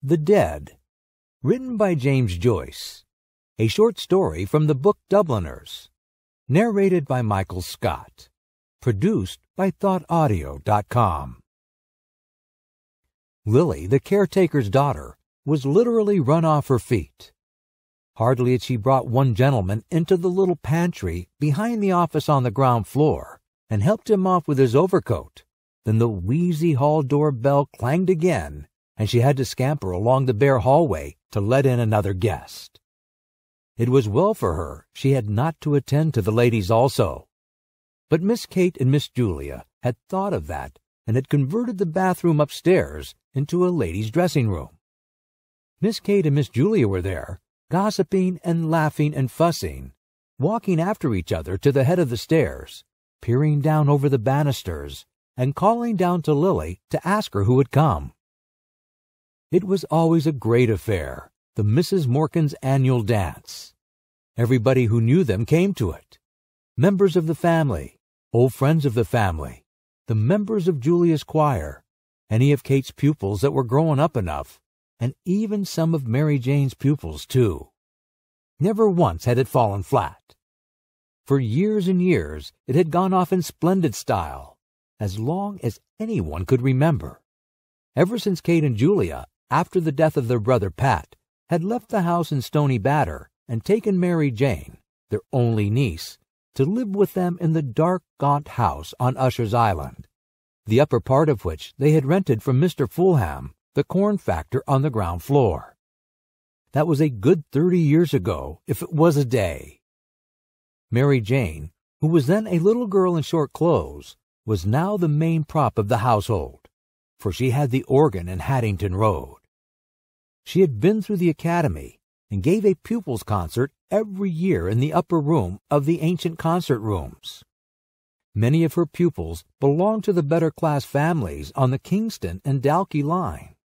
The Dead, written by James Joyce, a short story from the book Dubliners, narrated by Michael Scott, produced by ThoughtAudio.com. Lily, the caretaker's daughter, was literally run off her feet. Hardly had she brought one gentleman into the little pantry behind the office on the ground floor and helped him off with his overcoat than the wheezy hall door bell clanged again, and she had to scamper along the bare hallway to let in another guest. It was well for her she had not to attend to the ladies also. But Miss Kate and Miss Julia had thought of that and had converted the bathroom upstairs into a ladies' dressing room. Miss Kate and Miss Julia were there, gossiping and laughing and fussing, walking after each other to the head of the stairs, peering down over the banisters, and calling down to Lily to ask her who had come. It was always a great affair, the Mrs. Morkan's annual dance. Everybody who knew them came to it. Members of the family, old friends of the family, the members of Julia's choir, any of Kate's pupils that were growing up enough, and even some of Mary Jane's pupils, too. Never once had it fallen flat. For years and years it had gone off in splendid style, as long as anyone could remember. Ever since Kate and Julia, after the death of their brother Pat, had left the house in Stony Batter and taken Mary Jane, their only niece, to live with them in the dark, gaunt house on Usher's Island, the upper part of which they had rented from Mr. Fulham, the corn factor on the ground floor. That was a good 30 years ago, if it was a day. Mary Jane, who was then a little girl in short clothes, was now the main prop of the household, for she had the organ in Haddington Road. She had been through the academy and gave a pupils' concert every year in the upper room of the ancient concert rooms. Many of her pupils belonged to the better-class families on the Kingston and Dalkey line.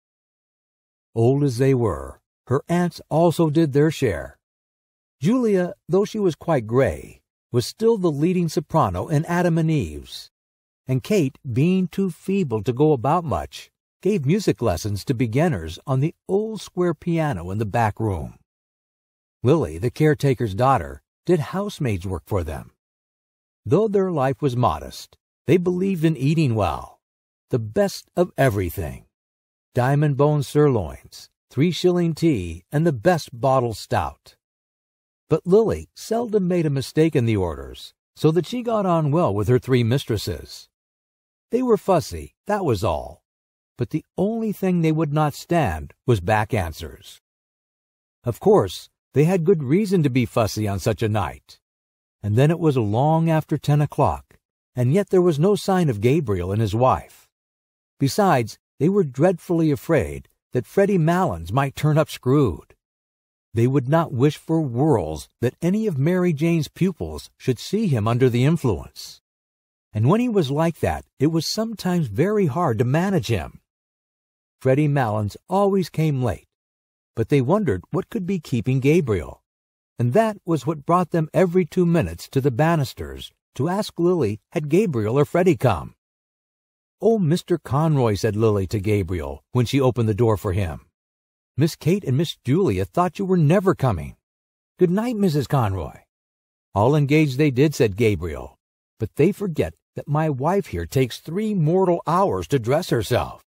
Old as they were, her aunts also did their share. Julia, though she was quite gray, was still the leading soprano in Adam and Eve's, and Kate, being too feeble to go about much, gave music lessons to beginners on the old square piano in the back room. Lily, the caretaker's daughter, did housemaid's work for them. Though their life was modest, they believed in eating well, the best of everything: diamond-bone sirloins, 3-shilling tea, and the best bottled stout. But Lily seldom made a mistake in the orders, so that she got on well with her 3 mistresses. They were fussy, that was all, but the only thing they would not stand was back answers. Of course, they had good reason to be fussy on such a night. And then it was long after 10 o'clock, and yet there was no sign of Gabriel and his wife. Besides, they were dreadfully afraid that Freddie Malins might turn up screwed. They would not wish for worlds that any of Mary Jane's pupils should see him under the influence. And when he was like that, it was sometimes very hard to manage him. Freddie Malins always came late, but they wondered what could be keeping Gabriel. And that was what brought them every 2 minutes to the banisters to ask Lily had Gabriel or Freddie come. "Oh, Mr. Conroy," said Lily to Gabriel when she opened the door for him. "Miss Kate and Miss Julia thought you were never coming. Good night, Mrs. Conroy." "I'll engage they did," said Gabriel, "but they forget that my wife here takes 3 mortal hours to dress herself."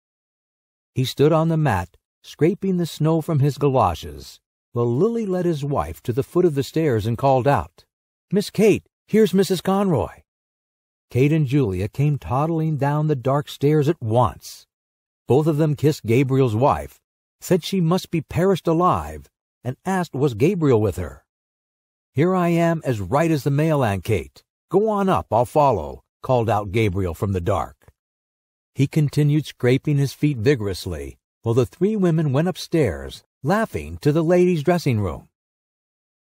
He stood on the mat, scraping the snow from his galoshes, while Lily led his wife to the foot of the stairs and called out, "Miss Kate, here's Mrs. Conroy." Kate and Julia came toddling down the dark stairs at once. Both of them kissed Gabriel's wife, said she must be perished alive, and asked was Gabriel with her. "Here I am, as right as the mail, Aunt Kate. Go on up, I'll follow," called out Gabriel from the dark. He continued scraping his feet vigorously, while the 3 women went upstairs, laughing, to the ladies' dressing room.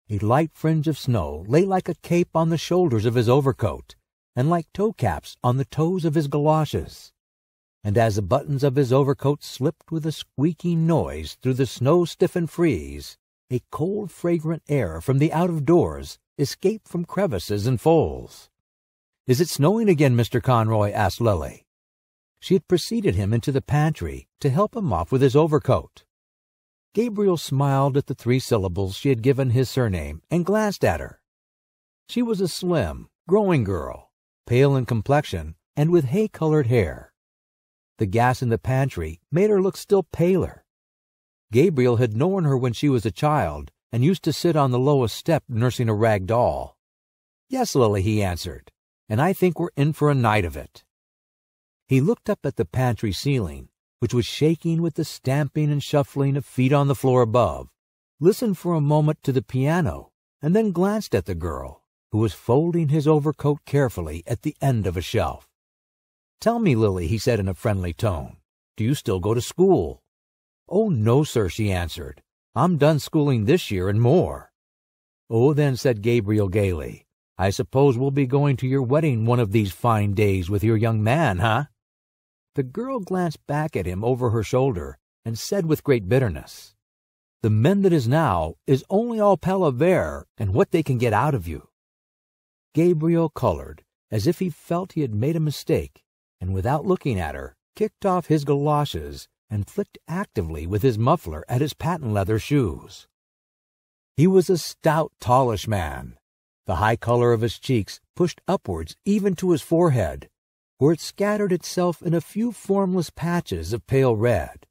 A light fringe of snow lay like a cape on the shoulders of his overcoat, and like toe-caps on the toes of his galoshes. And as the buttons of his overcoat slipped with a squeaking noise through the snow-stiffened frieze, a cold, fragrant air from the out-of-doors escaped from crevices and folds. "Is it snowing again, Mr. Conroy?" asked Lily. She had preceded him into the pantry to help him off with his overcoat. Gabriel smiled at the 3 syllables she had given his surname and glanced at her. She was a slim, growing girl, pale in complexion and with hay-colored hair. The gas in the pantry made her look still paler. Gabriel had known her when she was a child and used to sit on the lowest step nursing a rag doll. "Yes, Lily," he answered, "and I think we're in for a night of it." He looked up at the pantry ceiling, which was shaking with the stamping and shuffling of feet on the floor above, listened for a moment to the piano, and then glanced at the girl, who was folding his overcoat carefully at the end of a shelf. "Tell me, Lily," he said in a friendly tone, "do you still go to school?" "Oh, no, sir," she answered. "I'm done schooling this year and more." "Oh, then," said Gabriel gaily, "I suppose we'll be going to your wedding one of these fine days with your young man, huh?" The girl glanced back at him over her shoulder and said with great bitterness, "The men that is now is only all palaver and what they can get out of you." Gabriel colored as if he felt he had made a mistake, and without looking at her, kicked off his galoshes and flicked actively with his muffler at his patent leather shoes. He was a stout, tallish man. The high color of his cheeks pushed upwards even to his forehead, where it scattered itself in a few formless patches of pale red.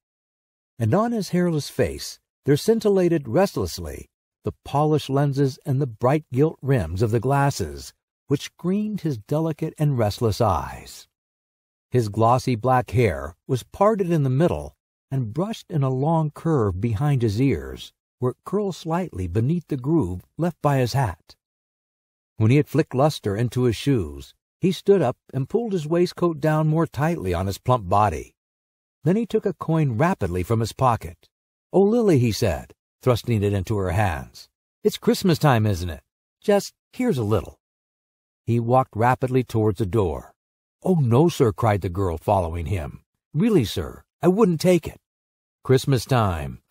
And on his hairless face there scintillated restlessly the polished lenses and the bright gilt rims of the glasses, which screened his delicate and restless eyes. His glossy black hair was parted in the middle and brushed in a long curve behind his ears, where it curled slightly beneath the groove left by his hat. When he had flicked luster into his shoes, he stood up and pulled his waistcoat down more tightly on his plump body. Then he took a coin rapidly from his pocket. "Oh, Lily," he said, thrusting it into her hands. "It's Christmas time, isn't it? Here's a little." He walked rapidly towards the door. "Oh, no, sir," cried the girl, following him. "Really, sir, I wouldn't take it." Christmas time,"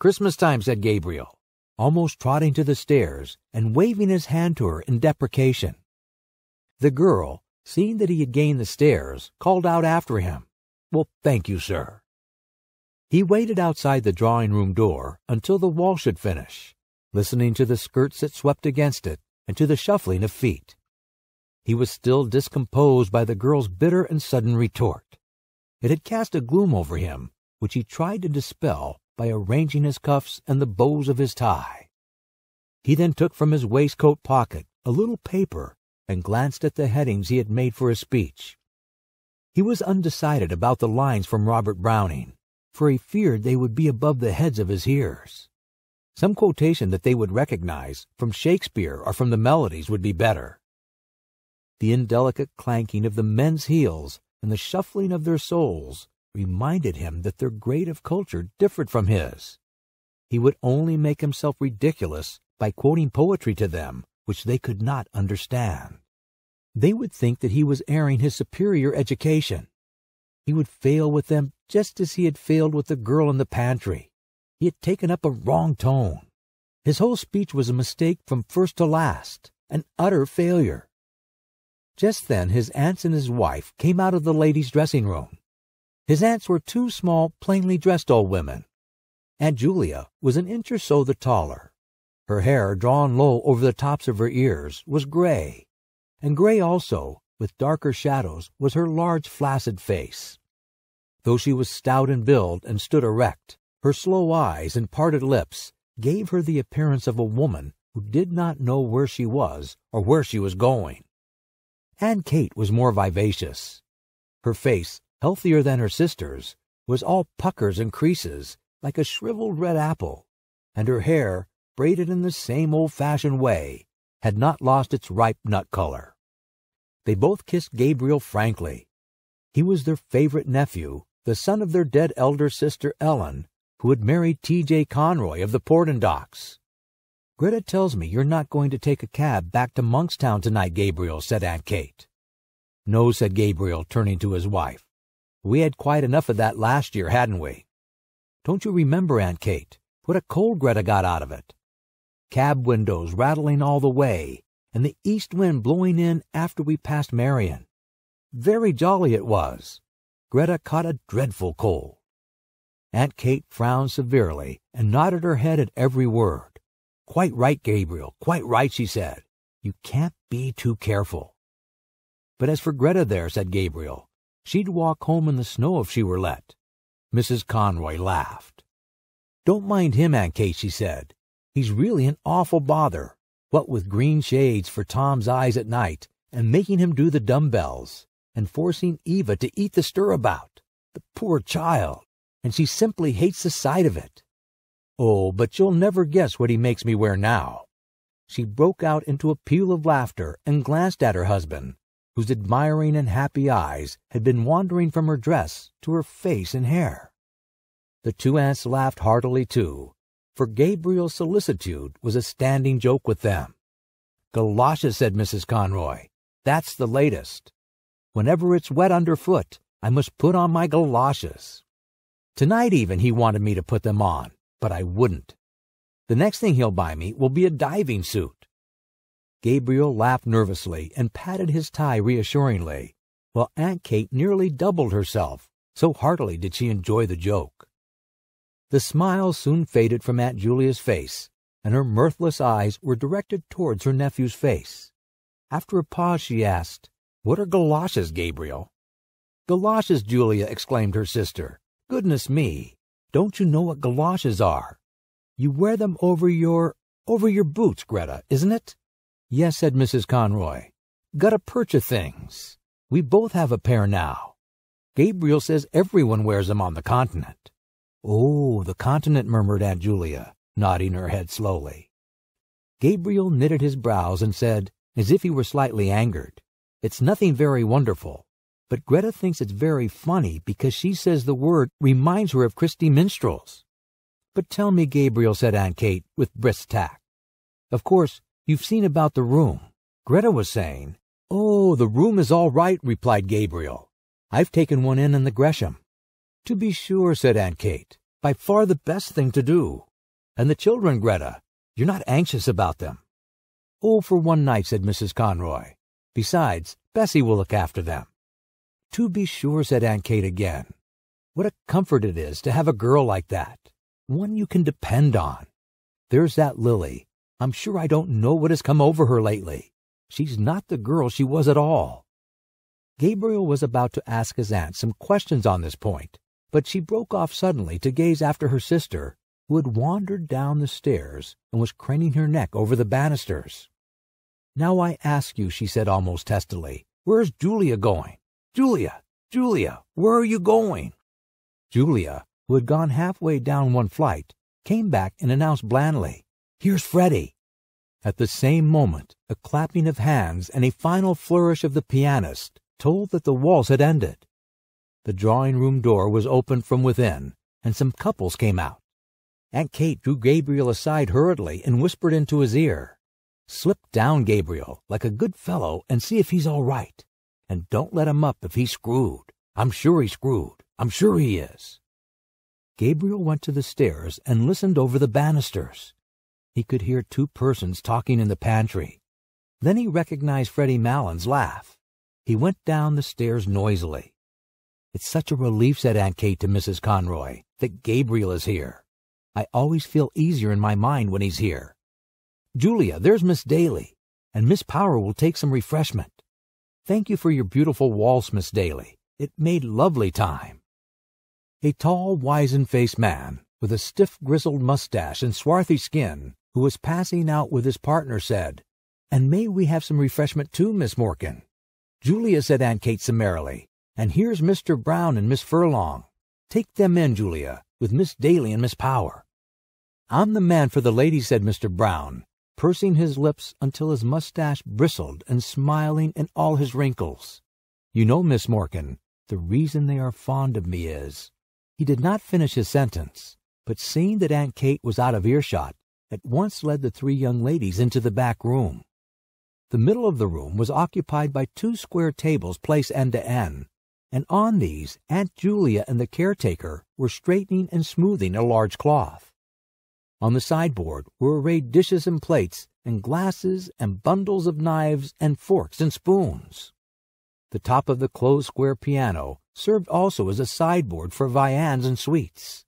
said Gabriel, almost trotting to the stairs and waving his hand to her in deprecation. The girl, seeing that he had gained the stairs, called out after him, "Well, thank you, sir." He waited outside the drawing-room door until the wall should finish, listening to the skirts that swept against it and to the shuffling of feet. He was still discomposed by the girl's bitter and sudden retort. It had cast a gloom over him, which he tried to dispel by arranging his cuffs and the bows of his tie. He then took from his waistcoat pocket a little paper and glanced at the headings he had made for his speech. He was undecided about the lines from Robert Browning, for he feared they would be above the heads of his hearers. Some quotation that they would recognize from Shakespeare or from the melodies would be better. The indelicate clanking of the men's heels and the shuffling of their soles reminded him that their grade of culture differed from his. He would only make himself ridiculous by quoting poetry to them, which they could not understand. They would think that he was airing his superior education. He would fail with them just as he had failed with the girl in the pantry. He had taken up a wrong tone. His whole speech was a mistake from first to last, an utter failure. Just then his aunts and his wife came out of the ladies' dressing-room. His aunts were 2 small, plainly dressed old women. Aunt Julia was an inch or so the taller. Her hair, drawn low over the tops of her ears, was gray, and gray also, with darker shadows, was her large, flaccid face. Though she was stout in build and stood erect, her slow eyes and parted lips gave her the appearance of a woman who did not know where she was or where she was going. Aunt Kate was more vivacious. Her face, healthier than her sister's, was all puckers and creases, like a shriveled red apple, and her hair, braided in the same old-fashioned way, had not lost its ripe nut color. They both kissed Gabriel frankly. He was their favorite nephew, the son of their dead elder sister Ellen, who had married T.J. Conroy of the Porton Docks. "Gretta tells me you're not going to take a cab back to Monkstown tonight, Gabriel," said Aunt Kate. "No," said Gabriel, turning to his wife. "We had quite enough of that last year, hadn't we? Don't you remember, Aunt Kate, what a cold Gretta got out of it? Cab windows rattling all the way, and the east wind blowing in after we passed Marion. Very jolly it was. Gretta caught a dreadful cold." Aunt Kate frowned severely and nodded her head at every word. "Quite right, Gabriel, quite right," she said. "You can't be too careful." "But as for Gretta there," said Gabriel, "she'd walk home in the snow if she were let." Mrs. Conroy laughed. "Don't mind him, Aunt Kate," she said. "He's really an awful bother, what with green shades for Tom's eyes at night, and making him do the dumbbells, and forcing Eva to eat the stirabout. The poor child! And she simply hates the sight of it. Oh, but you'll never guess what he makes me wear now." She broke out into a peal of laughter and glanced at her husband, whose admiring and happy eyes had been wandering from her dress to her face and hair. The two aunts laughed heartily too, for Gabriel's solicitude was a standing joke with them. "Galoshes," said Mrs. Conroy. "That's the latest. Whenever it's wet underfoot, I must put on my galoshes. Tonight even he wanted me to put them on, but I wouldn't. The next thing he'll buy me will be a diving suit." Gabriel laughed nervously and patted his tie reassuringly, while Aunt Kate nearly doubled herself, so heartily did she enjoy the joke. The smile soon faded from Aunt Julia's face, and her mirthless eyes were directed towards her nephew's face. After a pause she asked, "What are galoshes, Gabriel?" "Galoshes, Julia!" exclaimed her sister. "Goodness me! Don't you know what galoshes are? You wear them over your boots, Gretta, isn't it?" "Yes," said Mrs. Conroy. "Gutta percha things. We both have a pair now. Gabriel says everyone wears them on the continent." "Oh, the continent," murmured Aunt Julia, nodding her head slowly. Gabriel knitted his brows and said, as if he were slightly angered, "It's nothing very wonderful. But Gretta thinks it's very funny because she says the word reminds her of Christy minstrels." "But tell me, Gabriel," said Aunt Kate with brisk tact. "Of course, you've seen about the room. Gretta was saying—" "Oh, the room is all right," replied Gabriel. "I've taken one in the Gresham." "To be sure," said Aunt Kate. "By far the best thing to do. And the children, Gretta, you're not anxious about them?" "Oh, for one night," said Mrs. Conroy. "Besides, Bessie will look after them." "To be sure," said Aunt Kate again. "What a comfort it is to have a girl like that, one you can depend on. There's that Lily. I'm sure I don't know what has come over her lately. She's not the girl she was at all." Gabriel was about to ask his aunt some questions on this point, but she broke off suddenly to gaze after her sister, who had wandered down the stairs and was craning her neck over the banisters. "Now I ask you," she said almost testily, "where's Julia going? Julia, Julia, where are you going?" Julia, who had gone halfway down one flight, came back and announced blandly, "Here's Freddie." At the same moment, a clapping of hands and a final flourish of the pianist told that the waltz had ended. The drawing-room door was opened from within, and some couples came out. Aunt Kate drew Gabriel aside hurriedly and whispered into his ear, "Slip down, Gabriel, like a good fellow, and see if he's all right. And don't let him up if he's screwed. I'm sure he's screwed. I'm sure he is." Gabriel went to the stairs and listened over the banisters. He could hear two persons talking in the pantry. Then he recognized Freddie Malon's laugh. He went down the stairs noisily. "It's such a relief," said Aunt Kate to Mrs. Conroy, "that Gabriel is here. I always feel easier in my mind when he's here. Julia, there's Miss Daly, and Miss Power will take some refreshment. Thank you for your beautiful waltz, Miss Daly. It made lovely time." A tall, wizen-faced man, with a stiff grizzled mustache and swarthy skin, who was passing out with his partner, said, "And may we have some refreshment too, Miss Morkan?" "Julia," said Aunt Kate summarily, "and here's Mr. Brown and Miss Furlong. Take them in, Julia, with Miss Daly and Miss Power." "I'm the man for the ladies," said Mr. Brown, pursing his lips until his mustache bristled and smiling in all his wrinkles. "You know, Miss Morkan, the reason they are fond of me is—" He did not finish his sentence, but seeing that Aunt Kate was out of earshot, at once led the three young ladies into the back room. The middle of the room was occupied by two square tables placed end to end, and on these Aunt Julia and the caretaker were straightening and smoothing a large cloth. On the sideboard were arrayed dishes and plates and glasses and bundles of knives and forks and spoons. The top of the closed square piano served also as a sideboard for viands and sweets.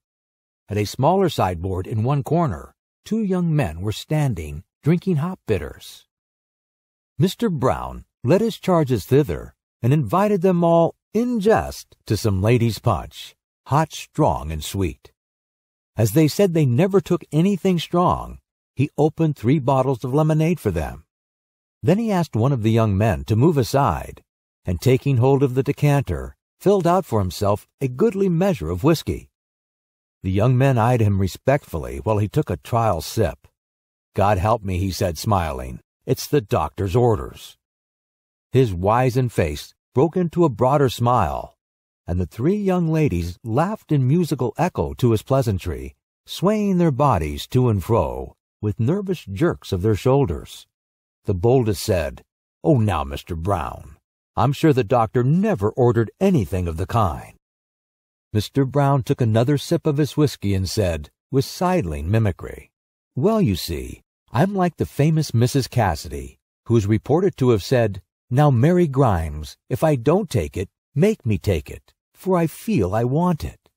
At a smaller sideboard in one corner, 2 young men were standing, drinking hop bitters. Mr. Brown led his charges thither and invited them all, in jest, to some ladies' punch, hot, strong, and sweet. As they said they never took anything strong, he opened 3 bottles of lemonade for them. Then he asked one of the young men to move aside, and taking hold of the decanter, filled out for himself a goodly measure of whiskey. The young men eyed him respectfully while he took a trial sip. "God help me," he said, smiling, "it's the doctor's orders." His wizened face broke into a broader smile, and the 3 young ladies laughed in musical echo to his pleasantry, swaying their bodies to and fro with nervous jerks of their shoulders. The boldest said, "Oh, now, Mr. Brown, I'm sure the doctor never ordered anything of the kind." Mr. Brown took another sip of his whiskey and said, with sidling mimicry, "Well, you see, I'm like the famous Mrs. Cassidy, who is reported to have said, 'Now, Mary Grimes, if I don't take it, make me take it, for I feel I want it.'"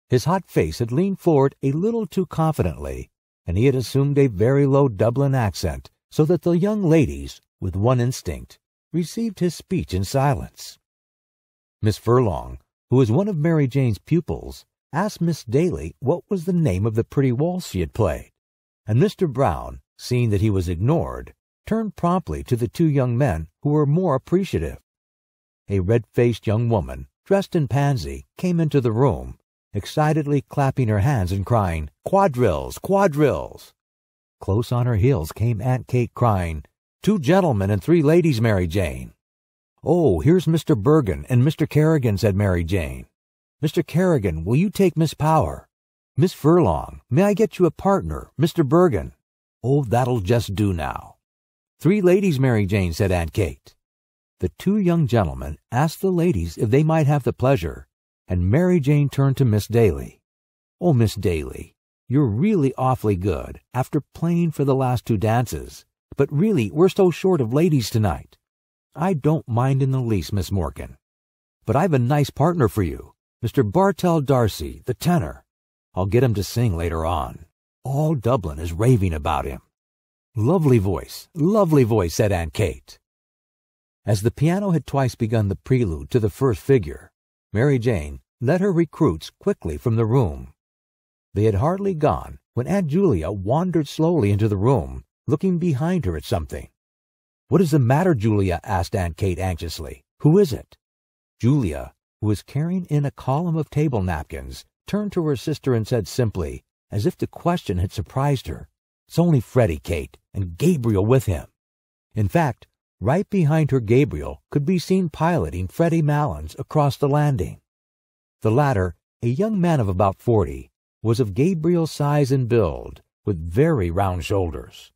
His hot face had leaned forward a little too confidently, and he had assumed a very low Dublin accent, so that the young ladies, with one instinct, received his speech in silence. Miss Furlong, who was one of Mary Jane's pupils, asked Miss Daly what was the name of the pretty waltz she had played, and Mr. Brown, seeing that he was ignored, turned promptly to the 2 young men who were more appreciative. A red-faced young woman, dressed in pansy, came into the room, excitedly clapping her hands and crying, "Quadrilles! Quadrilles!" Close on her heels came Aunt Kate crying, "2 gentlemen and 3 ladies, Mary Jane." "Oh, here's Mr. Bergen and Mr. Kerrigan," said Mary Jane. "Mr. Kerrigan, will you take Miss Power? Miss Furlong, may I get you a partner, Mr. Bergen?" "Oh, that'll just do now." "3 ladies, Mary Jane," said Aunt Kate. The 2 young gentlemen asked the ladies if they might have the pleasure, and Mary Jane turned to Miss Daly. "Oh, Miss Daly, you're really awfully good, after playing for the last 2 dances, but really we're so short of ladies tonight." "I don't mind in the least, Miss Morkan. But I've a nice partner for you, Mr. Bartell Darcy, the tenor. I'll get him to sing later on. All Dublin is raving about him." Lovely voice, said Aunt Kate. As the piano had twice begun the prelude to the first figure, Mary Jane led her recruits quickly from the room. They had hardly gone when Aunt Julia wandered slowly into the room, looking behind her at something. "What is the matter, Julia?" asked Aunt Kate anxiously. "Who is it?" Julia, who was carrying in a column of table napkins, turned to her sister and said simply, as if the question had surprised her, "It's only Freddie, Kate, and Gabriel with him." In fact, right behind her Gabriel could be seen piloting Freddie Malins across the landing. The latter, a young man of about 40, was of Gabriel's size and build, with very round shoulders.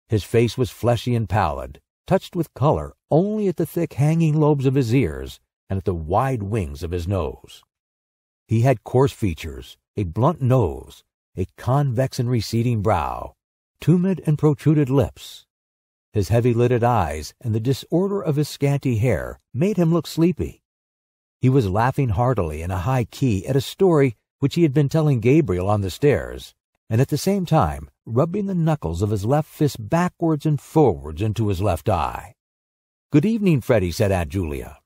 His face was fleshy and pallid, touched with color only at the thick hanging lobes of his ears and at the wide wings of his nose. He had coarse features, a blunt nose, a convex and receding brow, tumid and protruded lips. His heavy-lidded eyes and the disorder of his scanty hair made him look sleepy. He was laughing heartily in a high key at a story which he had been telling Gabriel on the stairs, and at the same time rubbing the knuckles of his left fist backwards and forwards into his left eye. "Good evening, Freddie," said Aunt Julia.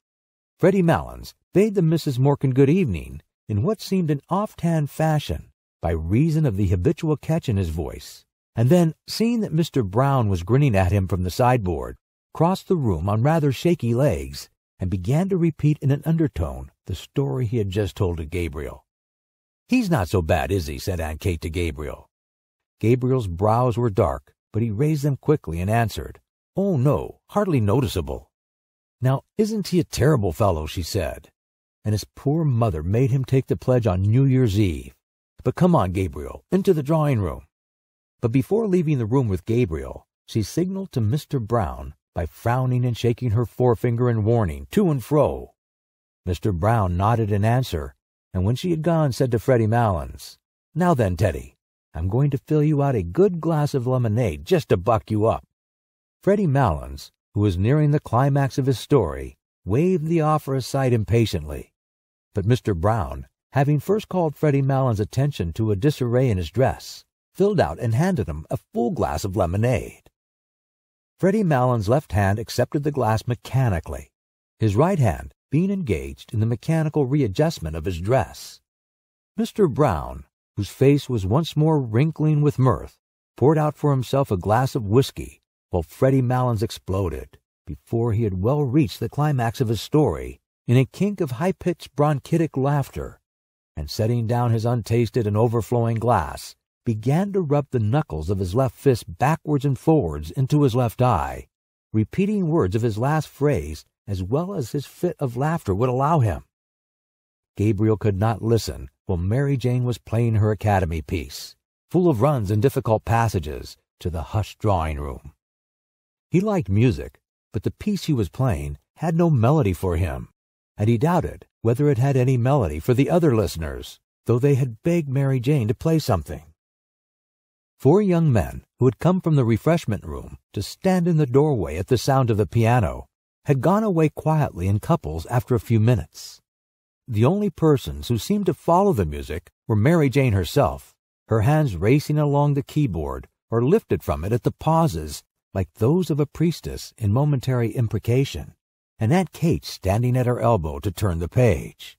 Freddie Malins bade the Misses Morkan good evening in what seemed an offhand fashion, by reason of the habitual catch in his voice, and then, seeing that Mr. Brown was grinning at him from the sideboard, crossed the room on rather shaky legs, and began to repeat in an undertone the story he had just told to Gabriel. "He's not so bad, is he?" said Aunt Kate to Gabriel. Gabriel's brows were dark, but he raised them quickly and answered, "Oh, no, hardly noticeable." "Now, isn't he a terrible fellow?" she said. "And his poor mother made him take the pledge on New Year's Eve. But come on, Gabriel, into the drawing-room." But before leaving the room with Gabriel, she signaled to Mr. Brown by frowning and shaking her forefinger in warning to and fro. Mr. Brown nodded in answer, and when she had gone said to Freddie Malins, "Now then, Teddy, I'm going to fill you out a good glass of lemonade just to buck you up." Freddie Malins, who was nearing the climax of his story, waved the offer aside impatiently. But Mr. Brown, having first called Freddie Malon's attention to a disarray in his dress, filled out and handed him a full glass of lemonade. Freddie Malon's left hand accepted the glass mechanically, his right hand being engaged in the mechanical readjustment of his dress. Mr. Brown, whose face was once more wrinkling with mirth, poured out for himself a glass of whiskey, while Freddie Malon's exploded, before he had well reached the climax of his story, in a kink of high-pitched bronchitic laughter, and setting down his untasted and overflowing glass, began to rub the knuckles of his left fist backwards and forwards into his left eye, repeating words of his last phrase as well as his fit of laughter would allow him. Gabriel could not listen while Mary Jane was playing her Academy piece, full of runs and difficult passages, to the hushed drawing-room. He liked music, but the piece he was playing had no melody for him, and he doubted whether it had any melody for the other listeners, though they had begged Mary Jane to play something. 4 young men who had come from the refreshment room to stand in the doorway at the sound of the piano had gone away quietly in couples after a few minutes. The only persons who seemed to follow the music were Mary Jane herself, her hands racing along the keyboard or lifted from it at the pauses like those of a priestess in momentary imprecation, and Aunt Kate standing at her elbow to turn the page.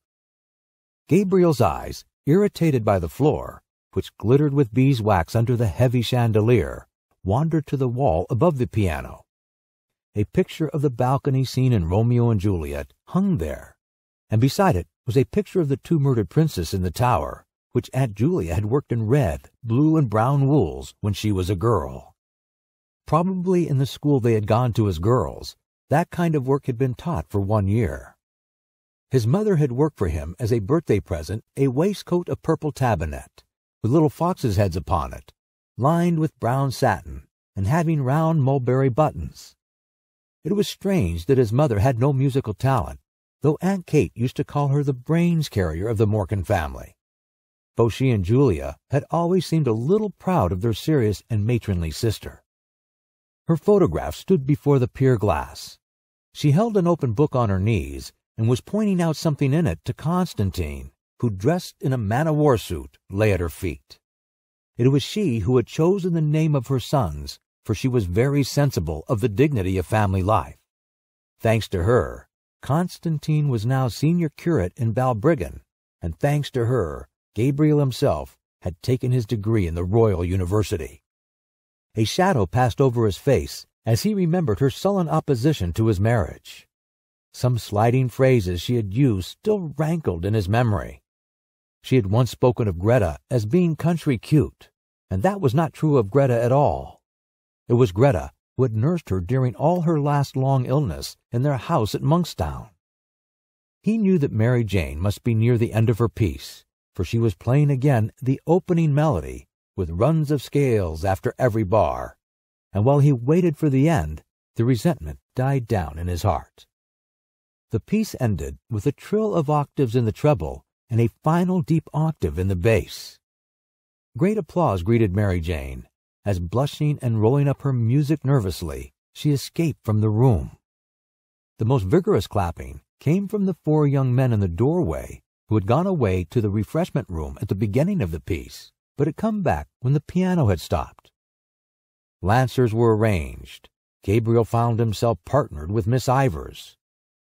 Gabriel's eyes, irritated by the floor, which glittered with beeswax under the heavy chandelier, wandered to the wall above the piano. A picture of the balcony scene in Romeo and Juliet hung there, and beside it was a picture of the 2 murdered princes in the tower, which Aunt Julia had worked in red, blue, and brown wools when she was a girl. Probably in the school they had gone to as girls, that kind of work had been taught for 1 year. His mother had worked for him as a birthday present a waistcoat of purple tabinet, with little foxes' heads upon it, lined with brown satin, and having round mulberry buttons. It was strange that his mother had no musical talent, though Aunt Kate used to call her the brains carrier of the Morkan family. Both she and Julia had always seemed a little proud of their serious and matronly sister. Her photograph stood before the pier glass. She held an open book on her knees and was pointing out something in it to Constantine, who, dressed in a man-of-war suit, lay at her feet. It was she who had chosen the name of her sons, for she was very sensible of the dignity of family life. Thanks to her, Constantine was now senior curate in Balbriggan, and thanks to her, Gabriel himself had taken his degree in the Royal University. A shadow passed over his face as he remembered her sullen opposition to his marriage. Some slighting phrases she had used still rankled in his memory. She had once spoken of Gretta as being country cute, and that was not true of Gretta at all. It was Gretta who had nursed her during all her last long illness in their house at Monkstown. He knew that Mary Jane must be near the end of her piece, for she was playing again the opening melody, with runs of scales after every bar, and while he waited for the end, the resentment died down in his heart. The piece ended with a trill of octaves in the treble and a final deep octave in the bass. Great applause greeted Mary Jane, as, blushing and rolling up her music nervously, she escaped from the room. The most vigorous clapping came from the 4 young men in the doorway who had gone away to the refreshment room at the beginning of the piece, but had come back when the piano had stopped. Lancers were arranged. Gabriel found himself partnered with Miss Ivors.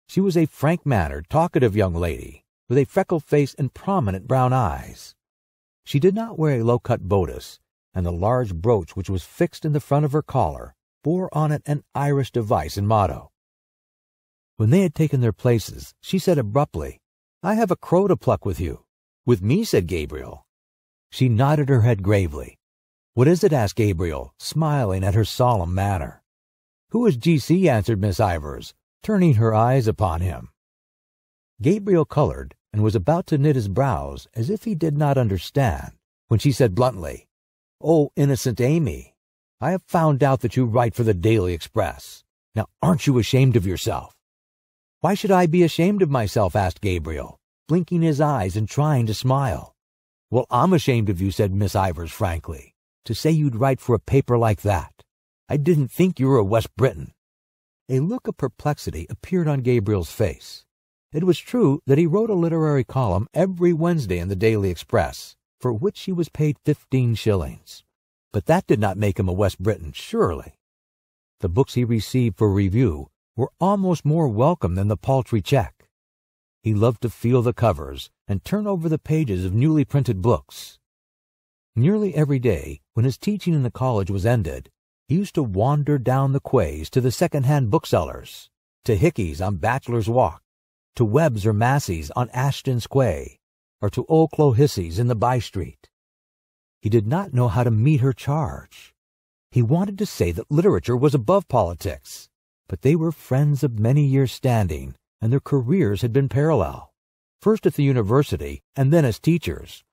She was a frank-mannered, talkative young lady, with a freckled face and prominent brown eyes. She did not wear a low-cut bodice, and the large brooch which was fixed in the front of her collar bore on it an Irish device and motto. When they had taken their places, she said abruptly, "I have a crow to pluck with you." "With me?" said Gabriel. She nodded her head gravely. "What is it?" asked Gabriel, smiling at her solemn manner. "Who is G.C.?" answered Miss Ivors, turning her eyes upon him. Gabriel colored and was about to knit his brows as if he did not understand, when she said bluntly, "Oh, innocent Amy, I have found out that you write for the Daily Express. Now, aren't you ashamed of yourself?" "Why should I be ashamed of myself?" asked Gabriel, blinking his eyes and trying to smile. "Well, I'm ashamed of you," said Miss Ivors frankly, "to say you'd write for a paper like that. I didn't think you were a West Briton." A look of perplexity appeared on Gabriel's face. It was true that he wrote a literary column every Wednesday in the Daily Express, for which he was paid 15 shillings. But that did not make him a West Briton, surely. The books he received for review were almost more welcome than the paltry check. He loved to feel the covers and turn over the pages of newly printed books. Nearly every day, when his teaching in the college was ended, he used to wander down the quays to the second-hand booksellers, to Hickey's on Bachelor's Walk, to Webb's or Massey's on Ashton's Quay, or to Old Clohissy's in the by-street. He did not know how to meet her charge. He wanted to say that literature was above politics, but they were friends of many years' standing, and their careers had been parallel, first at the university and then as teachers.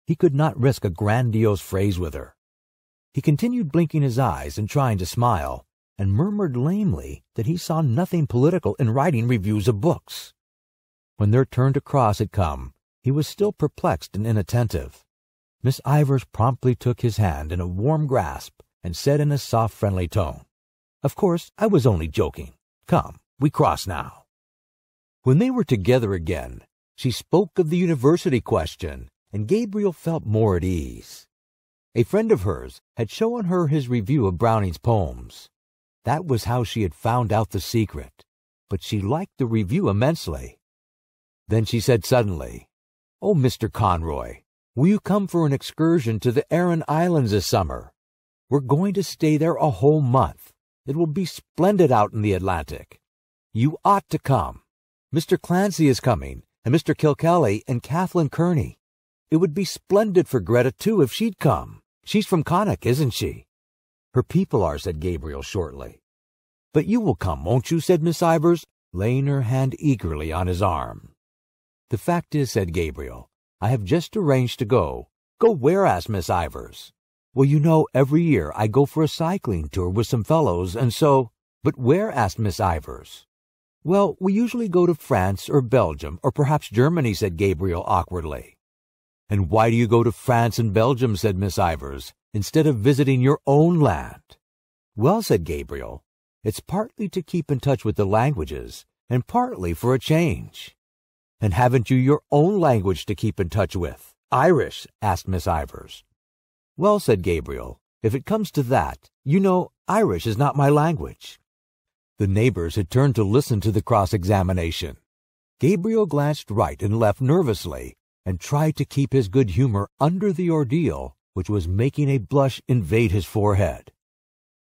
He could not risk a grandiose phrase with her. He continued blinking his eyes and trying to smile, and murmured lamely that he saw nothing political in writing reviews of books. When their turn to cross had come, he was still perplexed and inattentive. Miss Ivors promptly took his hand in a warm grasp and said in a soft, friendly tone, "Of course, I was only joking. Come, we cross now." When they were together again, she spoke of the university question, and Gabriel felt more at ease. A friend of hers had shown her his review of Browning's poems. That was how she had found out the secret, but she liked the review immensely. Then she said suddenly, "Oh, Mr. Conroy, will you come for an excursion to the Aran Islands this summer? We're going to stay there a whole month. It will be splendid out in the Atlantic. You ought to come. Mr. Clancy is coming, and Mr. Kilkelly and Kathleen Kearney. It would be splendid for Gretta, too, if she'd come. She's from Connacht, isn't she?" "Her people are," said Gabriel shortly. "But you will come, won't you?" said Miss Ivors, laying her hand eagerly on his arm. "The fact is," said Gabriel, "I have just arranged to go." "Go where?" asked Miss Ivors. "Well, you know, every year I go for a cycling tour with some fellows, and so—" "But where?" asked Miss Ivors. "Well, we usually go to France or Belgium or perhaps Germany," said Gabriel awkwardly. "And why do you go to France and Belgium," said Miss Ivors, "instead of visiting your own land?" "Well," said Gabriel, "it's partly to keep in touch with the languages, and partly for a change." "And haven't you your own language to keep in touch with? Irish?" asked Miss Ivors. "Well," said Gabriel, "if it comes to that, you know, Irish is not my language." The neighbors had turned to listen to the cross-examination. Gabriel glanced right and left nervously, and tried to keep his good humor under the ordeal which was making a blush invade his forehead.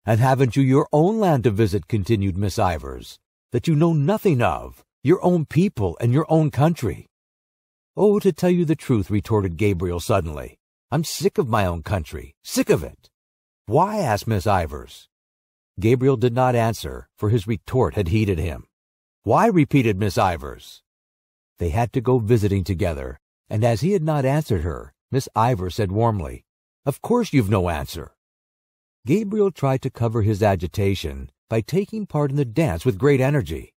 "And haven't you your own land to visit," continued Miss Ivors, "that you know nothing of, your own people and your own country?" "Oh, to tell you the truth," retorted Gabriel suddenly, "I'm sick of my own country, sick of it." "Why?" asked Miss Ivors. Gabriel did not answer, for his retort had heated him. "Why?" repeated Miss Ivors. They had to go visiting together, and as he had not answered her, Miss Ivors said warmly, "Of course you've no answer." Gabriel tried to cover his agitation by taking part in the dance with great energy.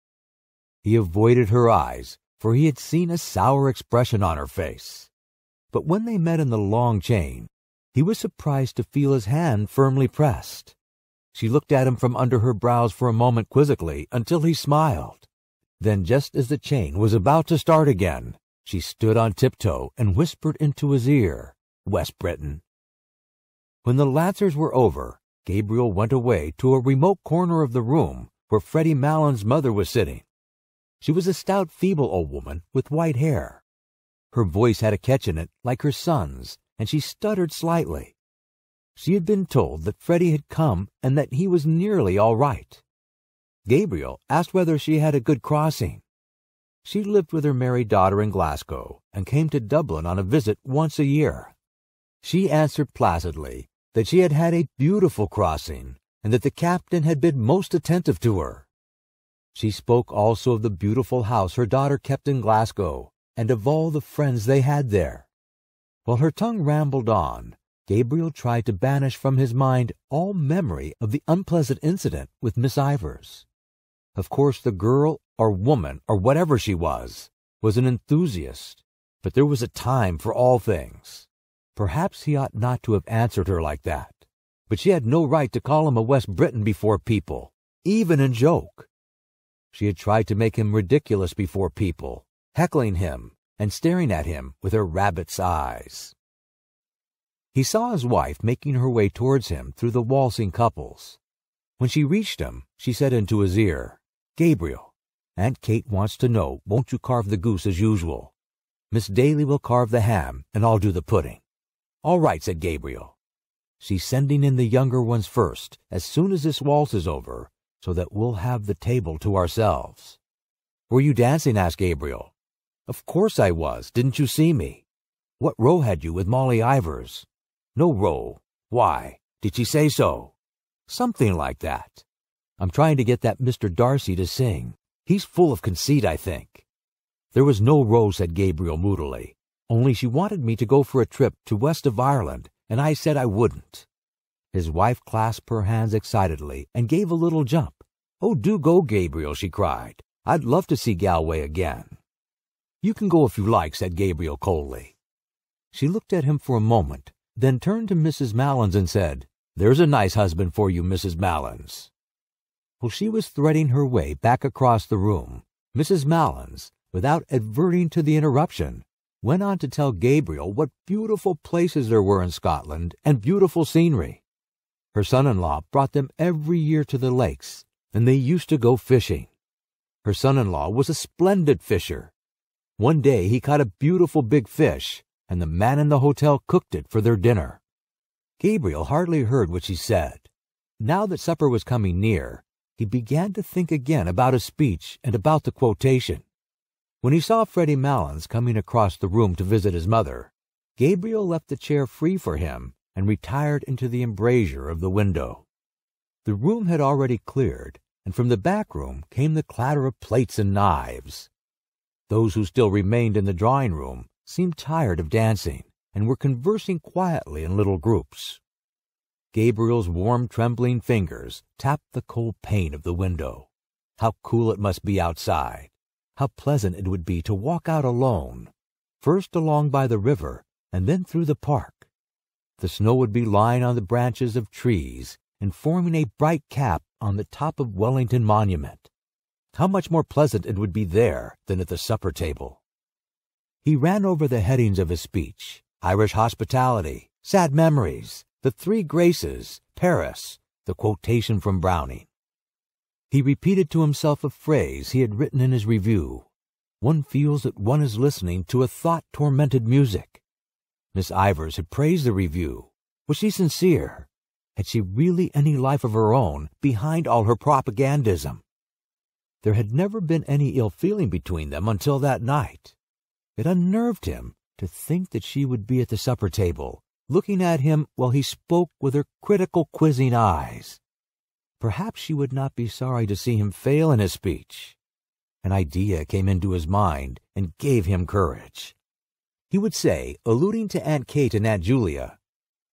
He avoided her eyes, for he had seen a sour expression on her face. But when they met in the long chain, he was surprised to feel his hand firmly pressed. She looked at him from under her brows for a moment quizzically until he smiled. Then, just as the chain was about to start again, she stood on tiptoe and whispered into his ear, "West Briton." When the Lancers were over, Gabriel went away to a remote corner of the room where Freddie Mallon's mother was sitting. She was a stout, feeble old woman with white hair. Her voice had a catch in it like her son's, and she stuttered slightly. She had been told that Freddie had come and that he was nearly all right. Gabriel asked whether she had a good crossing. She lived with her married daughter in Glasgow and came to Dublin on a visit once a year. She answered placidly that she had had a beautiful crossing and that the captain had been most attentive to her. She spoke also of the beautiful house her daughter kept in Glasgow and of all the friends they had there. While her tongue rambled on, Gabriel tried to banish from his mind all memory of the unpleasant incident with Miss Ivors. Of course, the girl, or woman, or whatever she was an enthusiast, but there was a time for all things. Perhaps he ought not to have answered her like that, but she had no right to call him a West Briton before people, even in joke. She had tried to make him ridiculous before people, heckling him and staring at him with her rabbit's eyes. He saw his wife making her way towards him through the waltzing couples. When she reached him, she said into his ear, "Gabriel, Aunt Kate wants to know, won't you carve the goose as usual? Miss Daly will carve the ham, and I'll do the pudding." "All right," said Gabriel. "She's sending in the younger ones first, as soon as this waltz is over, so that we'll have the table to ourselves." "Were you dancing?" asked Gabriel. "Of course I was. Didn't you see me?" "What row had you with Molly Ivors?" "No row." "Why? Did she say so?" "Something like that. I'm trying to get that Mr. Darcy to sing. He's full of conceit, I think." "There was no row," said Gabriel moodily. "Only she wanted me to go for a trip to west of Ireland, and I said I wouldn't." His wife clasped her hands excitedly and gave a little jump. "Oh, do go, Gabriel," she cried. "I'd love to see Galway again." "You can go if you like," said Gabriel coldly. She looked at him for a moment, then turned to Mrs. Malins and said, "There's a nice husband for you, Mrs. Malins." While she was threading her way back across the room, Mrs. Malins, without adverting to the interruption, went on to tell Gabriel what beautiful places there were in Scotland and beautiful scenery. Her son-in-law brought them every year to the lakes, and they used to go fishing. Her son-in-law was a splendid fisher. One day he caught a beautiful big fish, and the man in the hotel cooked it for their dinner. Gabriel hardly heard what she said. Now that supper was coming near, he began to think again about his speech and about the quotation. When he saw Freddie Malins coming across the room to visit his mother, Gabriel left the chair free for him and retired into the embrasure of the window. The room had already cleared, and from the back room came the clatter of plates and knives. Those who still remained in the drawing-room seemed tired of dancing, and were conversing quietly in little groups. Gabriel's warm, trembling fingers tapped the cold pane of the window. How cool it must be outside! How pleasant it would be to walk out alone, first along by the river and then through the park. The snow would be lying on the branches of trees and forming a bright cap on the top of Wellington Monument. How much more pleasant it would be there than at the supper table. He ran over the headings of his speech: Irish hospitality, sad memories, the three graces, Paris, the quotation from Browning. He repeated to himself a phrase he had written in his review: "One feels that one is listening to a thought-tormented music." Miss Ivors had praised the review. Was she sincere? Had she really any life of her own behind all her propagandism? There had never been any ill feeling between them until that night. It unnerved him to think that she would be at the supper table, looking at him while he spoke with her critical, quizzing eyes. Perhaps she would not be sorry to see him fail in his speech. An idea came into his mind and gave him courage. He would say, alluding to Aunt Kate and Aunt Julia,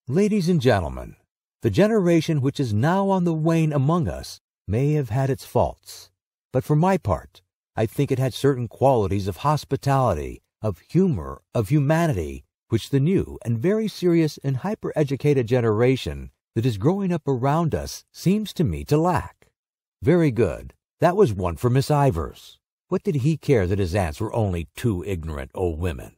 "Ladies and gentlemen, the generation which is now on the wane among us may have had its faults, but for my part, I think it had certain qualities of hospitality, of humor, of humanity, which the new and very serious and hyper-educated generation that is growing up around us seems to me to lack." Very good. That was one for Miss Ivors. What did he care that his aunts were only two ignorant old women?